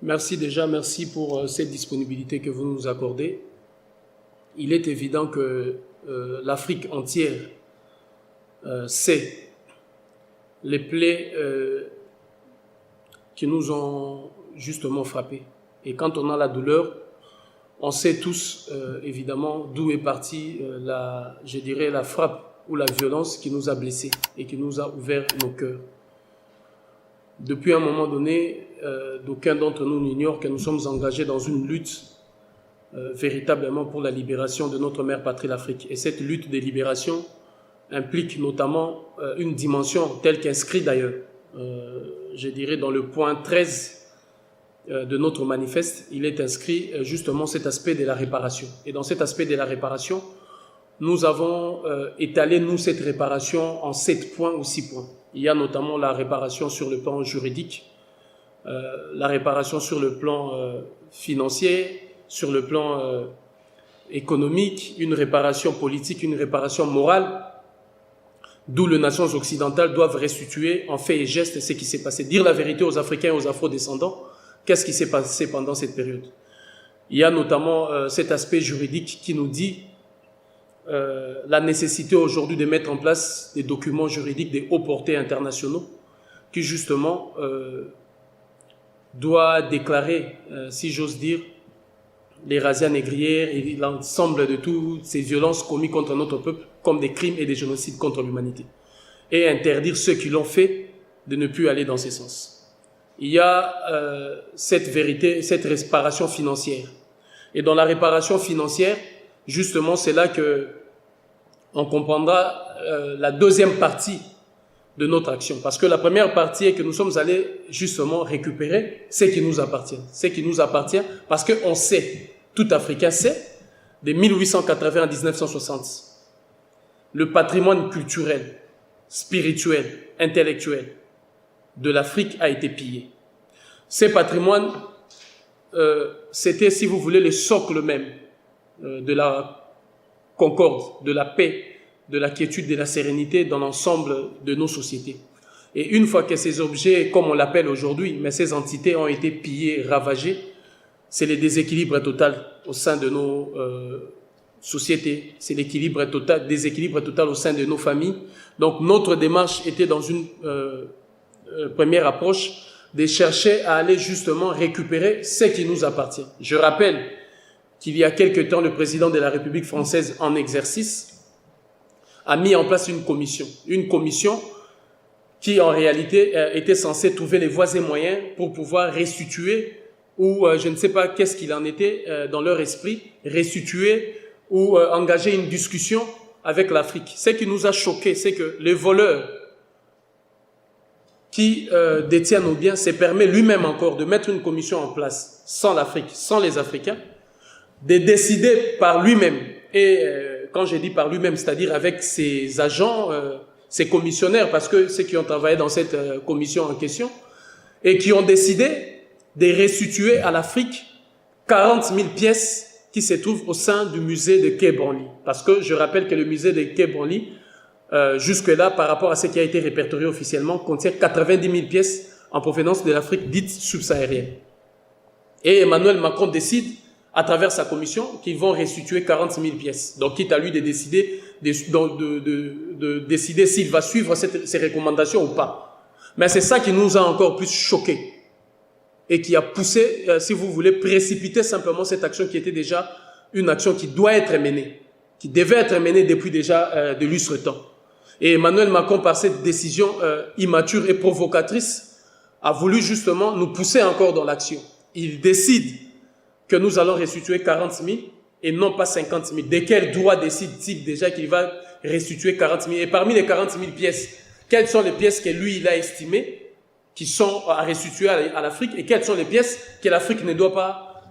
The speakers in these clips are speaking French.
Merci déjà, merci pour cette disponibilité que vous nous accordez. Il est évident que l'Afrique entière sait les plaies qui nous ont justement frappés. Et quand on a la douleur, on sait tous évidemment d'où est partie je dirais la frappe ou la violence qui nous a blessés et qui nous a ouvert nos cœurs. Depuis un moment donné, d'aucuns d'entre nous n'ignorent que nous sommes engagés dans une lutte véritablement pour la libération de notre mère patrie, l'Afrique. Et cette lutte de libération implique notamment une dimension telle qu'inscrite d'ailleurs, je dirais dans le point 13 de notre manifeste, il est inscrit justement cet aspect de la réparation. Et dans cet aspect de la réparation, nous avons étalé, nous, cette réparation en 7 points ou 6 points. Il y a notamment la réparation sur le plan juridique, la réparation sur le plan financier, sur le plan économique, une réparation politique, une réparation morale, d'où les nations occidentales doivent restituer en fait et geste ce qui s'est passé. Dire la vérité aux Africains et aux Afro-descendants, qu'est-ce qui s'est passé pendant cette période. Il y a notamment cet aspect juridique qui nous dit la nécessité aujourd'hui de mettre en place des documents juridiques de haute portée internationaux qui justement doit déclarer, si j'ose dire, les razzias négrières et l'ensemble de toutes ces violences commises contre notre peuple comme des crimes et des génocides contre l'humanité. Et interdire ceux qui l'ont fait de ne plus aller dans ce sens. Il y a cette vérité, cette réparation financière. Et dans la réparation financière, justement, c'est là que on comprendra la deuxième partie de notre action. Parce que la première partie est que nous sommes allés justement récupérer ce qui nous appartient. Ce qui nous appartient parce qu'on sait, tout Africain sait, de 1880 à 1960, le patrimoine culturel, spirituel, intellectuel de l'Afrique a été pillé. Ces patrimoines, c'était, si vous voulez, le socle même de la concorde, de la paix, de la quiétude, de la sérénité dans l'ensemble de nos sociétés. Et une fois que ces objets, comme on l'appelle aujourd'hui, mais ces entités ont été pillées, ravagées, c'est le déséquilibre total au sein de nos sociétés, c'est l'équilibre total, déséquilibre total au sein de nos familles. Donc notre démarche était dans une première approche de chercher à aller justement récupérer ce qui nous appartient. Je rappelle qu'il y a quelque temps, le président de la République française en exercice a mis en place une commission qui en réalité était censée trouver les voies et moyens pour pouvoir restituer ou je ne sais pas qu'est-ce qu'il en était dans leur esprit, restituer ou engager une discussion avec l'Afrique. Ce qui nous a choqué, c'est que les voleurs qui détient nos biens se permet lui-même encore de mettre une commission en place sans l'Afrique, sans les Africains, de décider par lui-même, et quand je dis par lui-même, c'est-à-dire avec ses agents, ses commissionnaires, parce que ceux qui ont travaillé dans cette commission en question, et qui ont décidé de restituer à l'Afrique 40 000 pièces qui se trouvent au sein du musée de Quai Branly. Parce que je rappelle que le musée de Quai Branly, jusque-là, par rapport à ce qui a été répertorié officiellement, contient 90 000 pièces en provenance de l'Afrique dite subsaharienne. Et Emmanuel Macron décide, à travers sa commission, qu'ils vont restituer 40 000 pièces. Donc, quitte à lui de décider, de décider s'il va suivre ces recommandations ou pas. Mais c'est ça qui nous a encore plus choqués et qui a poussé, si vous voulez, précipiter simplement cette action qui était déjà une action qui doit être menée, qui devait être menée depuis déjà de lustre temps. Et Emmanuel Macron, par cette décision immature et provocatrice, a voulu justement nous pousser encore dans l'action. Il décide que nous allons restituer 40 000 et non pas 50 000. De quel droit décide-t-il déjà qu'il va restituer 40 000? Et parmi les 40 000 pièces, quelles sont les pièces que lui, il a estimées qui sont à restituer à l'Afrique et quelles sont les pièces que l'Afrique ne doit pas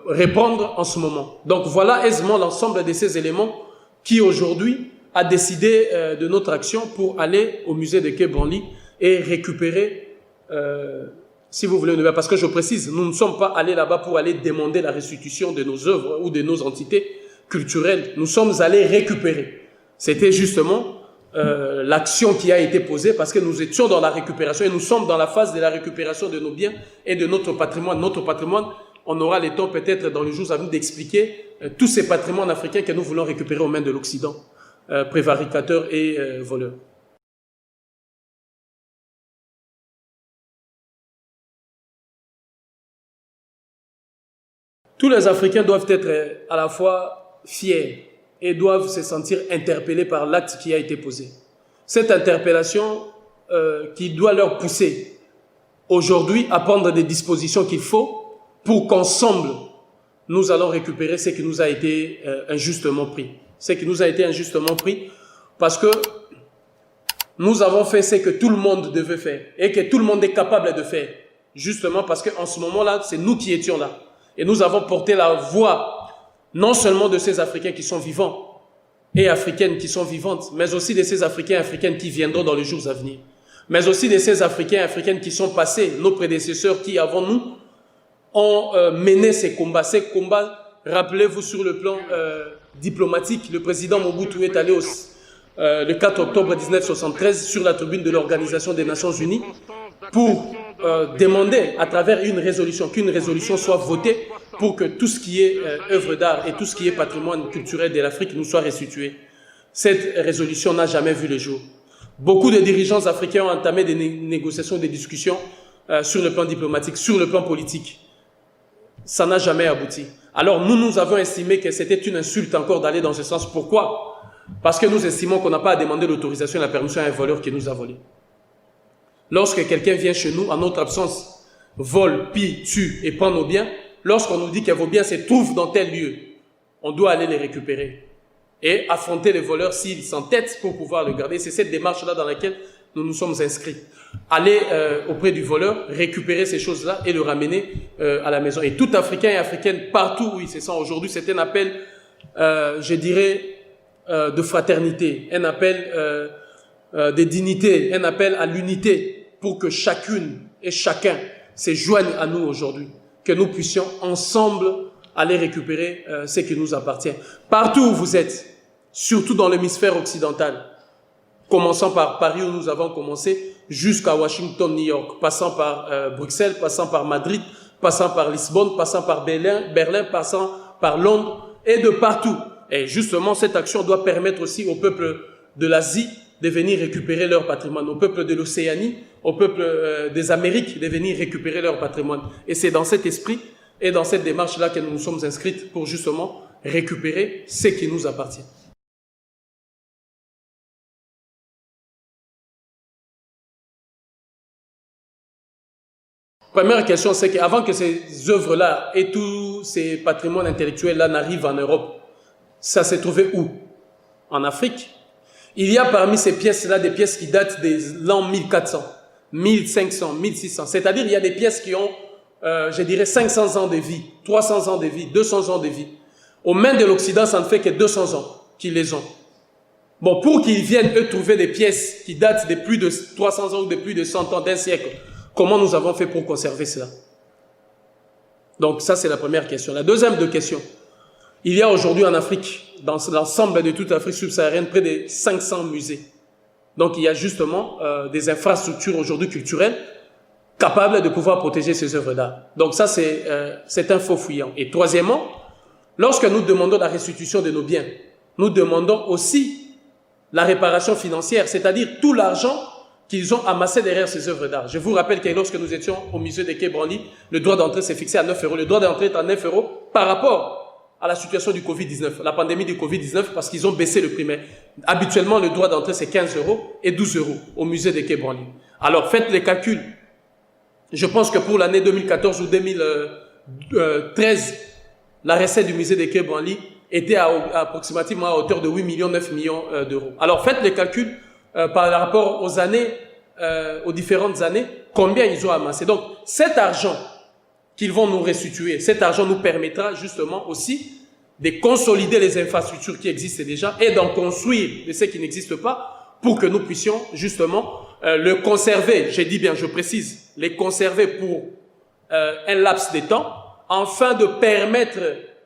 répondre en ce moment? Donc voilà aisément l'ensemble de ces éléments qui aujourd'hui a décidé de notre action pour aller au musée de Quai Branly et récupérer, si vous voulez, parce que je précise, nous ne sommes pas allés là-bas pour aller demander la restitution de nos œuvres ou de nos entités culturelles. Nous sommes allés récupérer. C'était justement l'action qui a été posée, parce que nous étions dans la récupération et nous sommes dans la phase de la récupération de nos biens et de notre patrimoine. Notre patrimoine, on aura le temps peut-être dans les jours à venir d'expliquer tous ces patrimoines africains que nous voulons récupérer aux mains de l'Occident, prévaricateurs et voleurs. Tous les Africains doivent être à la fois fiers et doivent se sentir interpellés par l'acte qui a été posé. Cette interpellation qui doit leur pousser aujourd'hui à prendre des dispositions qu'il faut pour qu'ensemble, nous allons récupérer ce qui nous a été injustement pris. Ce qui nous a été injustement pris parce que nous avons fait ce que tout le monde devait faire et que tout le monde est capable de faire. Justement parce qu'en ce moment-là, c'est nous qui étions là. Et nous avons porté la voix non seulement de ces Africains qui sont vivants et Africaines qui sont vivantes, mais aussi de ces Africains et Africaines qui viendront dans les jours à venir. Mais aussi de ces Africains et Africaines qui sont passés, nos prédécesseurs qui, avant nous, ont mené ces combats. Ces combats, rappelez-vous, sur le plan diplomatique, le président Mobutu est allé le 4 octobre 1973 sur la tribune de l'Organisation des Nations Unies pour demander à travers une résolution, qu'une résolution soit votée pour que tout ce qui est œuvre d'art et tout ce qui est patrimoine culturel de l'Afrique nous soit restitué. Cette résolution n'a jamais vu le jour. Beaucoup de dirigeants africains ont entamé des négociations, des discussions sur le plan diplomatique, sur le plan politique. Ça n'a jamais abouti. Alors nous avons estimé que c'était une insulte encore d'aller dans ce sens. Pourquoi? Parce que nous estimons qu'on n'a pas à demander l'autorisation et la permission à un voleur qui nous a volé. Lorsque quelqu'un vient chez nous, en notre absence, vole, pille, tue et prend nos biens, lorsqu'on nous dit que vos biens se trouvent dans tel lieu, on doit aller les récupérer et affronter les voleurs s'ils s'entêtent pour pouvoir le garder. C'est cette démarche-là dans laquelle nous nous sommes inscrits. Aller auprès du voleur, récupérer ces choses-là et le ramener à la maison. Et tout Africain et Africaine, partout où ils se sentent aujourd'hui, c'est un appel, je dirais, de fraternité, un appel de dignité, un appel à l'unité pour que chacune et chacun se joigne à nous aujourd'hui, que nous puissions ensemble aller récupérer ce qui nous appartient. Partout où vous êtes, surtout dans l'hémisphère occidental, commençant par Paris où nous avons commencé, jusqu'à Washington, New York, passant par Bruxelles, passant par Madrid, passant par Lisbonne, passant par Berlin, passant par Londres et de partout. Et justement, cette action doit permettre aussi au peuple de l'Asie de venir récupérer leur patrimoine, au peuple de l'Océanie, au peuple des Amériques de venir récupérer leur patrimoine. Et c'est dans cet esprit et dans cette démarche-là que nous nous sommes inscrits pour justement récupérer ce qui nous appartient. Première question, c'est qu'avant que ces œuvres-là et tous ces patrimoines intellectuels-là n'arrivent en Europe, ça s'est trouvé où? En Afrique. Il y a parmi ces pièces-là des pièces qui datent des l'an 1400, 1500, 1600. C'est-à-dire il y a des pièces qui ont, je dirais, 500 ans de vie, 300 ans de vie, 200 ans de vie. Aux mains de l'Occident, ça ne fait que 200 ans qu'ils les ont. Bon, pour qu'ils viennent, eux, trouver des pièces qui datent de plus de 300 ans ou de plus de 100 ans, d'un siècle, comment nous avons fait pour conserver cela? Donc ça, c'est la première question. La deuxième question. Il y a aujourd'hui en Afrique, dans l'ensemble de toute l'Afrique subsaharienne, près de 500 musées. Donc il y a justement des infrastructures aujourd'hui culturelles capables de pouvoir protéger ces œuvres d'art. Donc ça, c'est un faux fuyant. Et troisièmement, lorsque nous demandons la restitution de nos biens, nous demandons aussi la réparation financière, c'est-à-dire tout l'argent qu'ils ont amassé derrière ces œuvres d'art. Je vous rappelle que lorsque nous étions au musée de Quai Branly, le droit d'entrée s'est fixé à 9 €. Le droit d'entrée est à 9 € par rapport à la situation du Covid-19, la pandémie du Covid-19, parce qu'ils ont baissé le prix. Mais habituellement, le droit d'entrée, c'est 15 € et 12 € au musée de Quai Branly. Alors, faites les calculs. Je pense que pour l'année 2014 ou 2013, la recette du musée de Quai Branly était approximativement à hauteur de 8 millions, 9 millions d'euros. Alors, faites les calculs par rapport aux années, aux différentes années, combien ils ont amassé. Donc, cet argent qu'ils vont nous restituer, cet argent nous permettra justement aussi de consolider les infrastructures qui existent déjà et d'en construire de ce qui n'existe pas pour que nous puissions justement le conserver, j'ai dit bien, je précise, les conserver pour un laps de temps, afin de permettre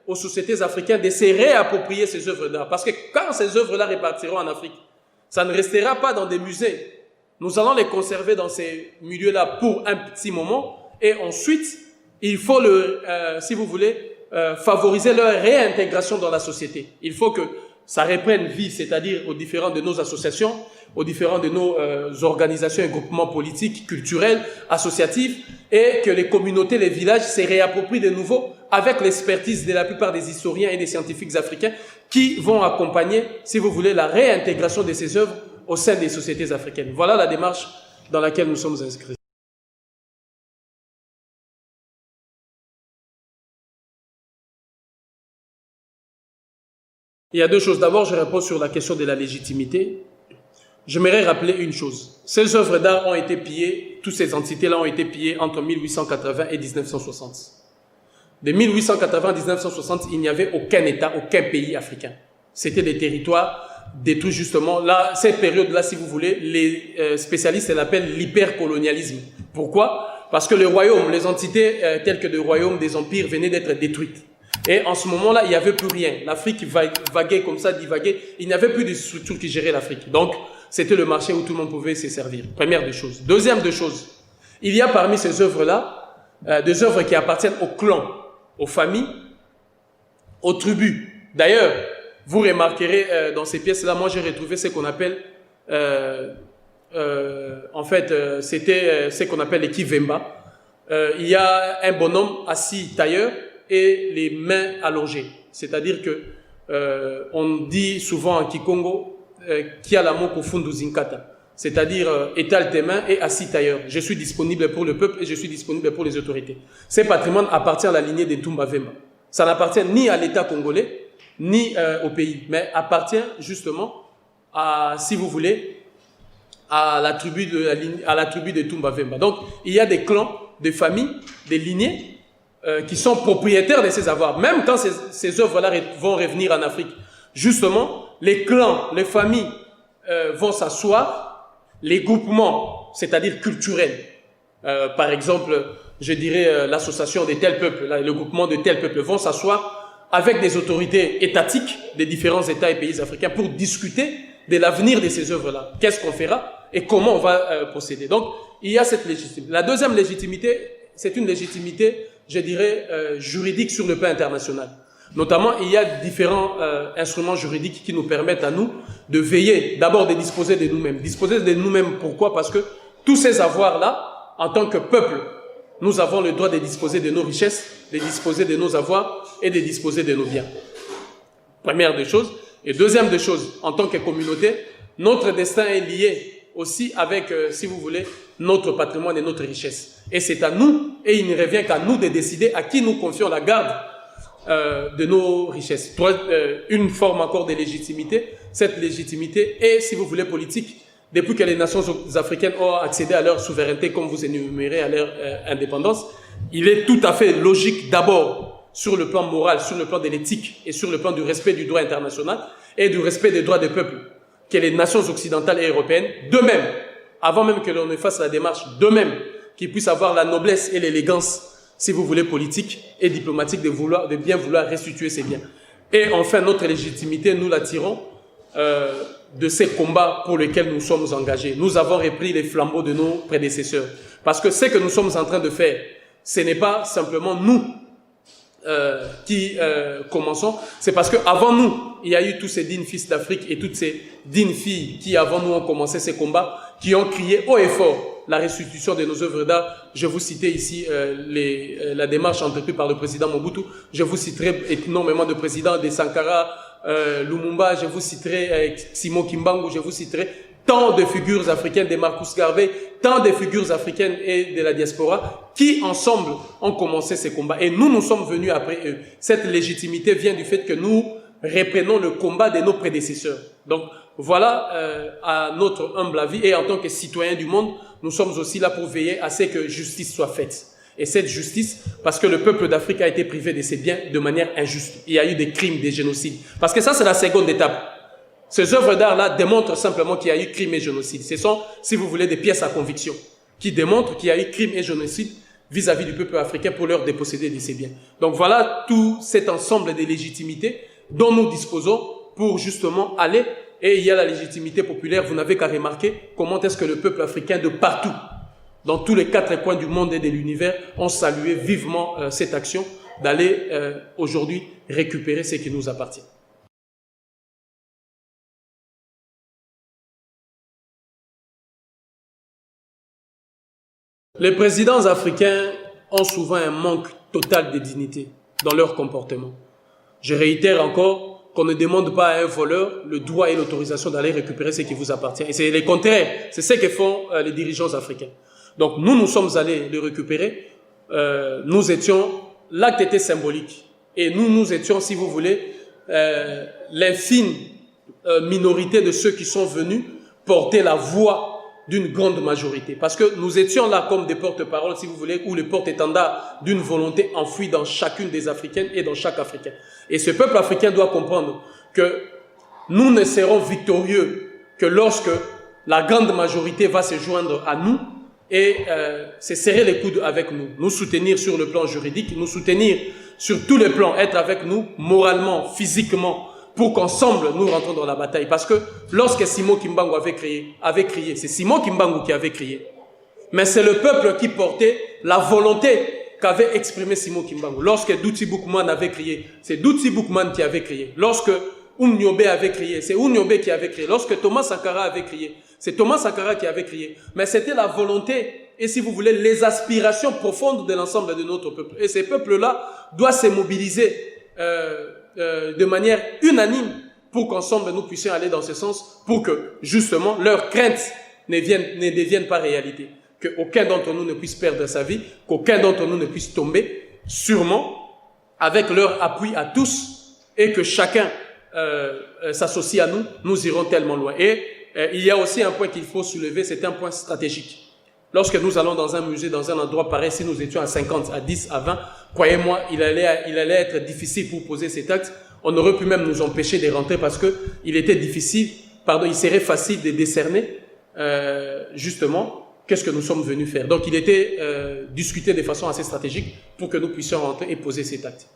aux sociétés africaines de se réapproprier ces œuvres d'art. Parce que quand ces œuvres-là répartiront en Afrique, Ça ne restera pas dans des musées. Nous allons les conserver dans ces milieux-là pour un petit moment et ensuite, il faut, si vous voulez, favoriser leur réintégration dans la société. Il faut que ça reprenne vie, c'est-à-dire aux différents de nos associations, aux différents de nos organisations et groupements politiques, culturels, associatifs, et que les communautés, les villages se réapproprient de nouveau avec l'expertise de la plupart des historiens et des scientifiques africains qui vont accompagner, si vous voulez, la réintégration de ces œuvres au sein des sociétés africaines. Voilà la démarche dans laquelle nous sommes inscrits. Il y a deux choses. D'abord, je réponds sur la question de la légitimité. J'aimerais rappeler une chose. Ces œuvres d'art ont été pillées, toutes ces entités-là ont été pillées entre 1880 et 1960. De 1880 à 1960, il n'y avait aucun État, aucun pays africain. C'était des territoires détruits justement. Là, cette période-là, si vous voulez, les spécialistes l'appellent l'hypercolonialisme. Pourquoi? Parce que les royaumes, les entités telles que des royaumes, des empires venaient d'être détruites. Et en ce moment-là, il n'y avait plus rien. L'Afrique vaguait comme ça, divaguait. Il n'y avait plus de structures qui géraient l'Afrique. Donc, c'était le marché où tout le monde pouvait se servir. Première des choses. Deuxième des choses, il y a parmi ces œuvres-là des œuvres qui appartiennent aux clans, aux familles, aux tribus. D'ailleurs, vous remarquerez dans ces pièces-là, moi j'ai retrouvé ce qu'on appelle, c'était ce qu'on appelle les kivemba. Il y a un bonhomme assis tailleur et les mains allongées. C'est-à-dire que on dit souvent en Kikongo qui a l'amour au fond du zinkata. C'est-à-dire étale tes mains et assis tailleur. Je suis disponible pour le peuple et je suis disponible pour les autorités. Ce patrimoine appartient à la lignée des Toumba Vemba. Ça n'appartient ni à l'État congolais, ni au pays, mais appartient justement à, si vous voulez, à la tribu de Toumba Vemba. Donc, il y a des clans, des familles, des lignées qui sont propriétaires de ces avoirs. Même quand ces œuvres-là vont revenir en Afrique, justement, les clans, les familles vont s'asseoir, les groupements, c'est-à-dire culturels, par exemple, je dirais l'association de tel peuple, le groupement de tel peuple vont s'asseoir avec des autorités étatiques des différents États et pays africains pour discuter de l'avenir de ces œuvres-là. Qu'est-ce qu'on fera et comment on va procéder. Donc, il y a cette légitimité. La deuxième légitimité, c'est une légitimité, je dirais, juridique sur le plan international. Notamment, il y a différents instruments juridiques qui nous permettent à nous de veiller, d'abord de disposer de nous-mêmes. Disposer de nous-mêmes, pourquoi? Parce que tous ces avoirs-là, en tant que peuple, nous avons le droit de disposer de nos richesses, de disposer de nos avoirs et de disposer de nos biens. Première des choses. Et deuxième des choses, en tant que communauté, notre destin est lié aussi avec, si vous voulez, notre patrimoine et notre richesse. Et c'est à nous, et il ne revient qu'à nous de décider à qui nous confions la garde de nos richesses. Une forme encore de légitimité, cette légitimité est, si vous voulez, politique. Depuis que les nations africaines ont accédé à leur souveraineté, comme vous énumérez, à leur indépendance, il est tout à fait logique d'abord sur le plan moral, sur le plan de l'éthique et sur le plan du respect du droit international et du respect des droits des peuples, que les nations occidentales et européennes, d'eux-mêmes, avant même que l'on ne fasse la démarche, d'eux-mêmes, qu'ils puissent avoir la noblesse et l'élégance, si vous voulez, politique et diplomatique de bien vouloir restituer ces biens. Et enfin, notre légitimité, nous la tirons de ces combats pour lesquels nous sommes engagés. Nous avons repris les flambeaux de nos prédécesseurs. Parce que ce que nous sommes en train de faire, ce n'est pas simplement nous qui commençons, c'est parce qu'avant nous, il y a eu tous ces dignes fils d'Afrique et toutes ces dignes filles qui avant nous ont commencé ces combats, qui ont crié haut et fort la restitution de nos œuvres d'art. Je vous citais ici la démarche entreprise par le président Mobutu. Je vous citerai énormément de présidents de Sankara, Lumumba, je vous citerai Simon Kimbangu, je vous citerai tant de figures africaines, de Marcus Garvey, tant de figures africaines et de la diaspora qui ensemble ont commencé ces combats. Et nous, nous sommes venus après eux. Cette légitimité vient du fait que nous reprenons le combat de nos prédécesseurs. Donc voilà, à notre humble avis et en tant que citoyens du monde, nous sommes aussi là pour veiller à ce que justice soit faite. Et cette justice, parce que le peuple d'Afrique a été privé de ses biens de manière injuste. Il y a eu des crimes, des génocides. Parce que ça, c'est la seconde étape. Ces œuvres d'art-là démontrent simplement qu'il y a eu crime et génocide. Ce sont, si vous voulez, des pièces à conviction qui démontrent qu'il y a eu crime et génocide vis-à-vis du peuple africain pour leur déposséder de ses biens. Donc voilà tout cet ensemble de légitimités dont nous disposons pour justement aller et il y a la légitimité populaire. Vous n'avez qu'à remarquer comment est-ce que le peuple africain de partout, dans tous les 4 coins du monde et de l'univers, ont salué vivement cette action d'aller aujourd'hui récupérer ce qui nous appartient. Les présidents africains ont souvent un manque total de dignité dans leur comportement. Je réitère encore qu'on ne demande pas à un voleur le droit et l'autorisation d'aller récupérer ce qui vous appartient. Et c'est le contraire, c'est ce que font les dirigeants africains. Donc nous sommes allés le récupérer, l'acte était symbolique. Et nous étions, si vous voulez, l'infime minorité de ceux qui sont venus porter la voix d'une grande majorité. Parce que nous étions là comme des porte-paroles, si vous voulez, ou les porte-étendards d'une volonté enfouie dans chacune des Africaines et dans chaque Africain. Et ce peuple africain doit comprendre que nous ne serons victorieux que lorsque la grande majorité va se joindre à nous et se serrer les coudes avec nous. Nous soutenir sur le plan juridique, nous soutenir sur tous les plans, être avec nous moralement, physiquement, pour qu'ensemble nous rentrons dans la bataille. Parce que lorsque Simon Kimbangu avait crié, c'est Simon Kimbangu qui avait crié. Mais c'est le peuple qui portait la volonté qu'avait exprimée Simon Kimbangu. Lorsque Dutsi Boukman avait crié, c'est Dutsi Boukman qui avait crié. Lorsque Nyobe avait crié, c'est Nyobe qui avait crié. Lorsque Thomas Sankara avait crié, c'est Thomas Sankara qui avait crié. Mais c'était la volonté et, si vous voulez, les aspirations profondes de l'ensemble de notre peuple. Et ces peuples-là doivent se mobiliser de manière unanime pour qu'ensemble nous puissions aller dans ce sens, pour que justement leurs craintes ne deviennent pas réalité, qu'aucun d'entre nous ne puisse perdre sa vie, qu'aucun d'entre nous ne puisse tomber, sûrement avec leur appui à tous, et que chacun s'associe à nous, nous irons tellement loin. Et il y a aussi un point qu'il faut soulever, c'est un point stratégique. Lorsque nous allons dans un musée, dans un endroit pareil, si nous étions à 50, à 10, à 20, croyez-moi, il allait être difficile pour poser cet acte. On aurait pu même nous empêcher de rentrer parce que il était difficile, il serait facile de décerner, justement, qu'est-ce que nous sommes venus faire. Donc, il était discuté de façon assez stratégique pour que nous puissions rentrer et poser cet acte.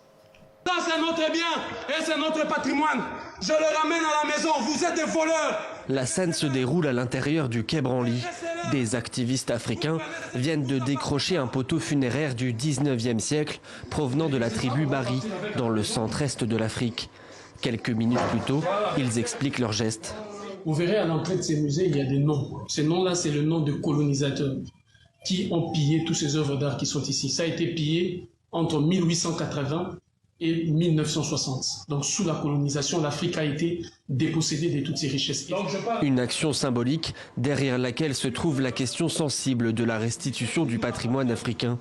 Ça, c'est notre bien et c'est notre patrimoine. Je le ramène à la maison. Vous êtes des voleurs. La scène se déroule à l'intérieur du Quai Branly. Des activistes africains viennent de décrocher un poteau funéraire du 19e siècle provenant de la tribu Bari, dans le centre-est de l'Afrique. Quelques minutes plus tôt, ils expliquent leur geste. Vous verrez à l'entrée de ces musées, il y a des noms. Ces noms-là, c'est le nom de colonisateurs qui ont pillé toutes ces œuvres d'art qui sont ici. Ça a été pillé entre 1880 et 1960. Donc, sous la colonisation, l'Afrique a été dépossédée de toutes ses richesses. Une action symbolique derrière laquelle se trouve la question sensible de la restitution du patrimoine africain.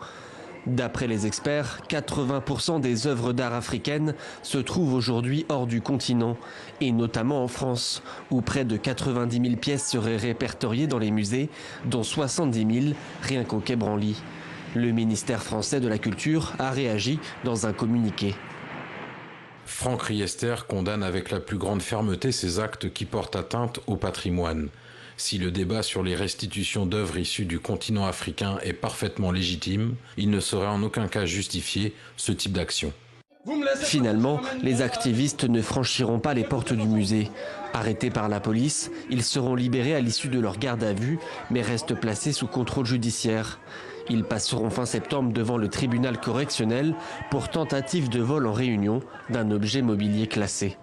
D'après les experts, 80% des œuvres d'art africaines se trouvent aujourd'hui hors du continent, et notamment en France, où près de 90 000 pièces seraient répertoriées dans les musées, dont 70 000 rien qu'au Quai Branly. Le ministère français de la Culture a réagi dans un communiqué. Franck Riester condamne avec la plus grande fermeté ces actes qui portent atteinte au patrimoine. Si le débat sur les restitutions d'œuvres issues du continent africain est parfaitement légitime, il ne saurait en aucun cas justifier ce type d'action. Finalement, les activistes ne franchiront pas les portes du musée. Arrêtés par la police, ils seront libérés à l'issue de leur garde à vue, mais restent placés sous contrôle judiciaire. Ils passeront fin septembre devant le tribunal correctionnel pour tentative de vol en réunion d'un objet mobilier classé.